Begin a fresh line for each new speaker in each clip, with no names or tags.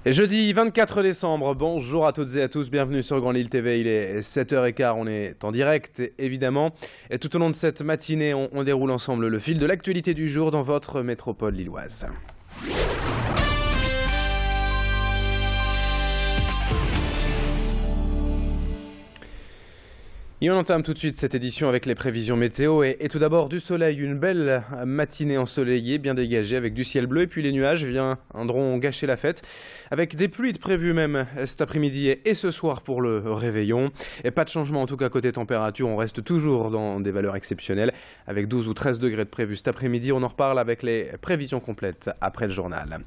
Jeudi 24 décembre, bonjour à toutes et à tous, bienvenue sur Grand Lille TV, il est 7h15, on est en direct évidemment. Et tout au long de cette matinée, on déroule ensemble le fil de l'actualité du jour dans votre métropole lilloise. Et on entame tout de suite cette édition avec les prévisions météo et tout d'abord du soleil, une belle matinée ensoleillée, bien dégagée avec du ciel bleu et puis les nuages viendront gâcher la fête avec des pluies prévues même cet après-midi et ce soir pour le réveillon. Et pas de changement en tout cas côté température, on reste toujours dans des valeurs exceptionnelles avec 12 ou 13 degrés de prévu cet après-midi. On en reparle avec les prévisions complètes après le journal.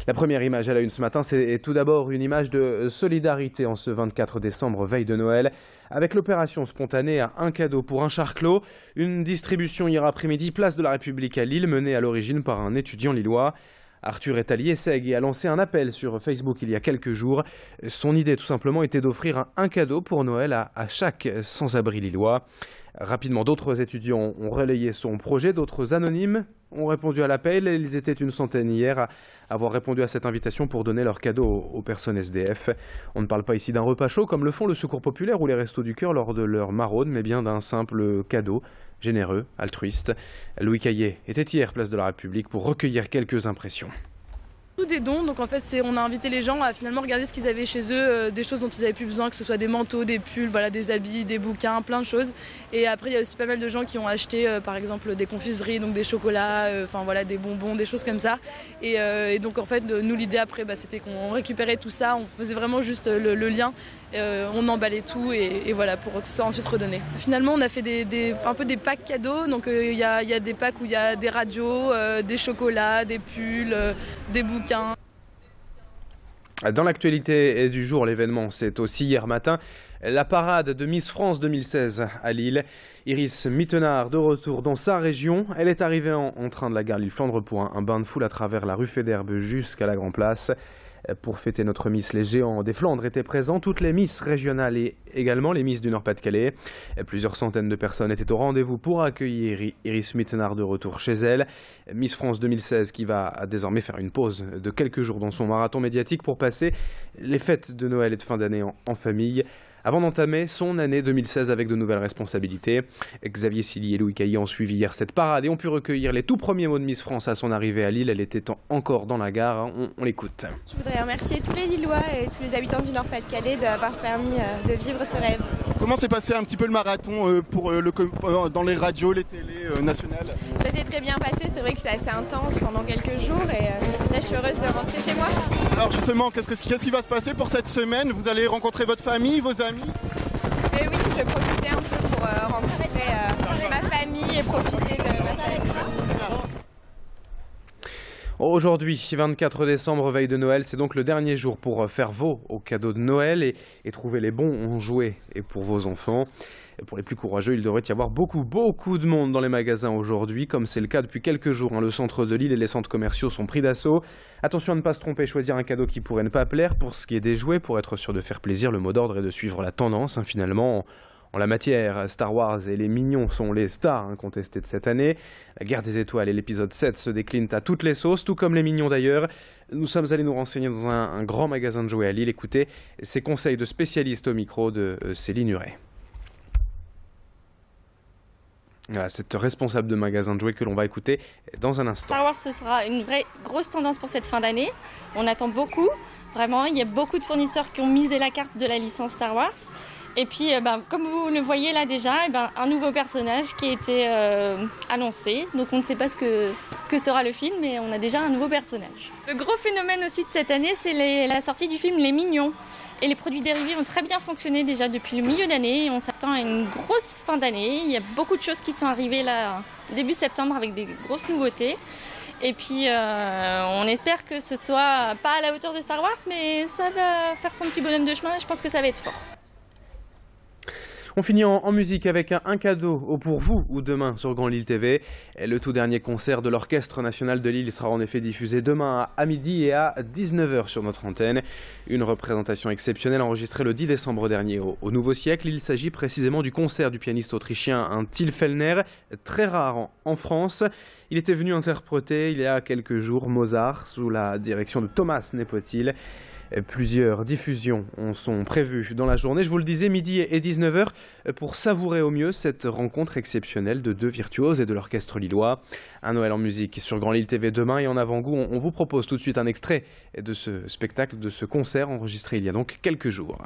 La première image à la une ce matin, c'est tout d'abord une image de solidarité en ce 24 décembre, veille de Noël, avec l'opération spontanée à un cadeau pour un charclos. Une distribution hier après-midi, place de la République à Lille, menée à l'origine par un étudiant lillois. Arthur Etali-Esseg a lancé un appel sur Facebook il y a quelques jours. Son idée tout simplement était d'offrir un cadeau pour Noël à chaque sans-abri lillois. Rapidement, d'autres étudiants ont relayé son projet, d'autres anonymes ont répondu à l'appel. Ils étaient une centaine hier à avoir répondu à cette invitation pour donner leur cadeau aux personnes SDF. On ne parle pas ici d'un repas chaud comme le font le Secours populaire ou les Restos du Cœur lors de leur maraude, mais bien d'un simple cadeau généreux, altruiste. Louis Caillé était hier place de la République pour recueillir quelques impressions.
Des dons, donc en fait on a invité les gens à finalement regarder ce qu'ils avaient chez eux, des choses dont ils n'avaient plus besoin, que ce soit des manteaux, des pulls, voilà, des habits, des bouquins, plein de choses. Et après il y a aussi pas mal de gens qui ont acheté par exemple des confiseries, donc des chocolats, enfin voilà, des bonbons, des choses comme ça. Et donc en fait nous l'idée après c'était qu'on récupérait tout ça, on faisait vraiment juste le lien, on emballait tout et voilà pour que ce soit ensuite redonné. Finalement on a fait un peu des packs cadeaux, donc il y a des packs où il y a des radios, des chocolats, des pulls, des bouquins.
Dans l'actualité du jour, l'événement, c'est aussi hier matin la parade de Miss France 2016 à Lille. Iris Mittenard de retour dans sa région. Elle est arrivée en train de la gare Lille-Flandre pour un bain de foule à travers la rue Faidherbe jusqu'à la Grand Place. Pour fêter notre Miss, les géants des Flandres étaient présents, toutes les Miss régionales et également les Miss du Nord-Pas-de-Calais. Plusieurs centaines de personnes étaient au rendez-vous pour accueillir Iris Mittenard de retour chez elle. Miss France 2016 qui va désormais faire une pause de quelques jours dans son marathon médiatique pour passer les fêtes de Noël et de fin d'année en famille, avant d'entamer son année 2016 avec de nouvelles responsabilités. Xavier Silly et Louis Caillé ont suivi hier cette parade et ont pu recueillir les tout premiers mots de Miss France à son arrivée à Lille. Elle était encore dans la gare, on l'écoute.
Je voudrais remercier tous les Lillois et tous les habitants du Nord-Pas-de-Calais d'avoir permis de vivre ce rêve.
Comment s'est passé un petit peu le marathon dans les radios, les télés nationales?
Ça s'est très bien passé, c'est vrai que c'est assez intense pendant quelques jours et là je suis heureuse de rentrer chez moi.
Alors justement, qu'est-ce qui va se passer pour cette semaine? Vous allez rencontrer votre famille, vos amis?
Oui, je vais profiter un peu pour rencontrer ma famille et profiter de ma famille.
Aujourd'hui, 24 décembre, veille de Noël, c'est donc le dernier jour pour faire veau aux cadeaux de Noël et trouver les bons jouets et pour vos enfants. Et pour les plus courageux, il devrait y avoir beaucoup de monde dans les magasins aujourd'hui, comme c'est le cas depuis quelques jours. Le centre de Lille et les centres commerciaux sont pris d'assaut. Attention à ne pas se tromper, choisir un cadeau qui pourrait ne pas plaire. Pour ce qui est des jouets, pour être sûr de faire plaisir, le mot d'ordre est de suivre la tendance. Finalement, en la matière, Star Wars et les Mignons sont les stars incontestées de cette année. La Guerre des Étoiles et l'épisode 7 se déclinent à toutes les sauces, tout comme les Mignons d'ailleurs. Nous sommes allés nous renseigner dans un grand magasin de jouets à Lille. Écoutez ces conseils de spécialistes au micro de Céline Huret. Voilà, cette responsable de magasin de jouets que l'on va écouter dans un instant.
Star Wars, ce sera une vraie grosse tendance pour cette fin d'année. On attend beaucoup, vraiment. Il y a beaucoup de fournisseurs qui ont misé la carte de la licence Star Wars. Et puis, comme vous le voyez là déjà, un nouveau personnage qui a été annoncé. Donc on ne sait pas ce que sera le film, mais on a déjà un nouveau personnage. Le gros phénomène aussi de cette année, c'est la sortie du film Les Mignons. Et les produits dérivés ont très bien fonctionné déjà depuis le milieu d'année. Et on s'attend à une grosse fin d'année. Il y a beaucoup de choses qui sont arrivées là début septembre avec des grosses nouveautés. Et puis on espère que ce soit pas à la hauteur de Star Wars, mais ça va faire son petit bonhomme de chemin et je pense que ça va être fort.
On finit en musique avec un cadeau pour vous ou demain sur Grand Lille TV. Le tout dernier concert de l'Orchestre National de Lille sera en effet diffusé demain à midi et à 19h sur notre antenne. Une représentation exceptionnelle enregistrée le 10 décembre dernier au Nouveau Siècle. Il s'agit précisément du concert du pianiste autrichien Till Fellner, très rare en France. Il était venu interpréter il y a quelques jours Mozart sous la direction de Thomas Nepotil. Plusieurs diffusions sont prévues dans la journée, je vous le disais, midi et 19h, pour savourer au mieux cette rencontre exceptionnelle de deux virtuoses et de l'orchestre lillois. Un Noël en musique sur Grand Lille TV demain, et en avant-goût, on vous propose tout de suite un extrait de ce spectacle, de ce concert enregistré il y a donc quelques jours.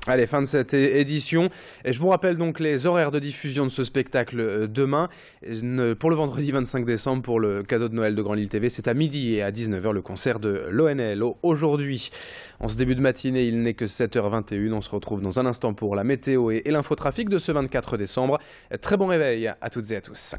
Allez, fin de cette édition. Et je vous rappelle donc les horaires de diffusion de ce spectacle demain. Pour le vendredi 25 décembre, pour le cadeau de Noël de Grand Lille TV, c'est à midi et à 19h le concert de l'ONL. Aujourd'hui, en ce début de matinée, il n'est que 7h21. On se retrouve dans un instant pour la météo et l'infotrafic de ce 24 décembre. Très bon réveil à toutes et à tous.